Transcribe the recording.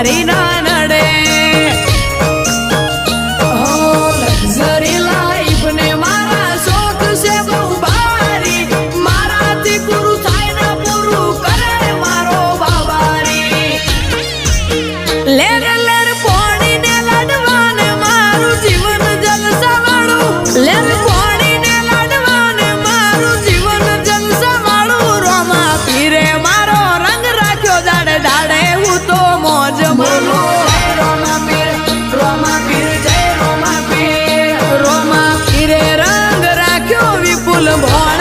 મારી ના નડે લક્ઝરી લાઈફ ને મારા શોખ છે બહુ ભારી મારાથી પૂરું થાય ને પૂરું કરે મારો બાબારી લેર લેર પોણી ને લાડવા ને મારું જીવન જલસા વાળું લેર પોણી ને લાડવા ને મારું જીવન જલસા વાળું રોમા પીરે મારો રંગ રાખ્યો દાડે દાડે હું તો મોજ બોલું રોમા પીર જય રોમા પીરે રંગ રાખ્યો વિપુલ ભો